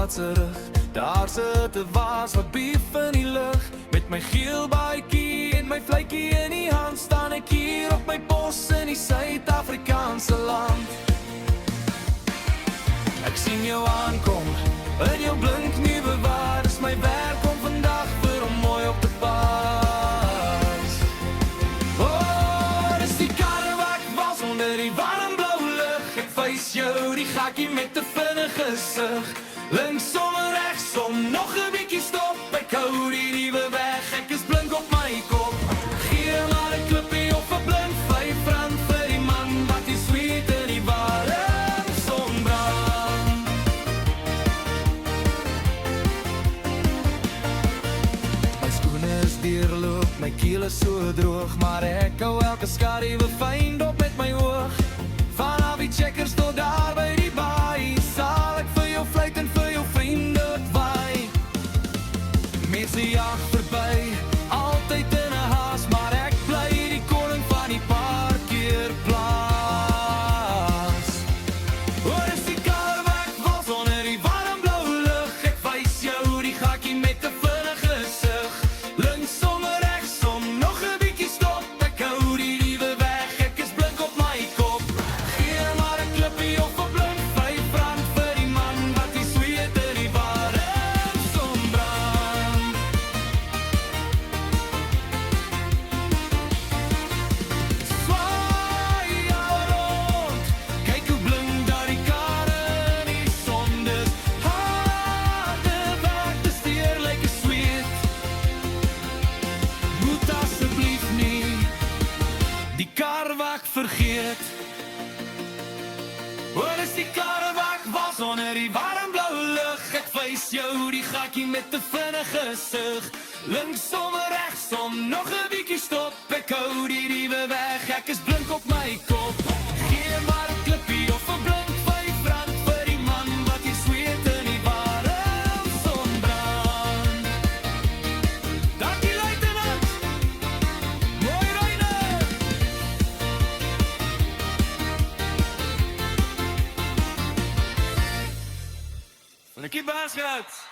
pad se rug. Daar sit 'n waas wat bief in die lug. Met my geel baadjie en my vletjie in die hand, staan ek hier op my pos in die Suid-Afrikaanse land. Ek sien jou aankom, in jou blink nuwe waar. Dis my werk om vandag vir hom mooi op te pas. Oh, dis die karre wat ek was onder die warm blou lug. Ek wys jou die gakkie met 'n vinnige gesig. Linksom en regsom, nog 'n bietjie stop. Ek hou die nuwe weg, ek is blink op my kop. Gee maar 'n klippie of 'n blink R5 vir die man wat die sweet in die warm son brand. My skoene is deurloop, my keel is so droog, maar ek hou elke skaduwe fyn dop met my oog. Vanaf die checkers tot daar by die baai, sal ek vir jou fluit en vir jou vriende waai. Mense jag verby, altyd in 'n haas, maar ek bly die koning van die parkeerplaas. Hoor is die kar wat ek was onder die warm blou lug. Ek wys jou die gakkie met 'n vinnige gesig. Linksom en regsom, nog 'n bietjie stop. Ek hou die nuwe weg, ek is blink op my kop. Gee maar 'n klippie of 'n blink R5 vir die man wat die sweet in die warm son brand. Swaai jou rond, kyk hoe blink daar die karre in die son. Dis harde werk, dis eerlik is sweet. Moet asseblief nie die karwag vergeet. Hoor is die karwag was onder die warm blou lug. Ek wys jou die gakkie met 'n vinnige gesig. Linksom en regsom, nog 'n bietjie stop. Ek hou die nuwe weg, ek is blink op my kop. Gee maar 'n klippie of 'n blink R5 vir die man wat die sweet in die warm son brand. Dankie luitenant, mooi ryne. Van die kiebaarsgraad.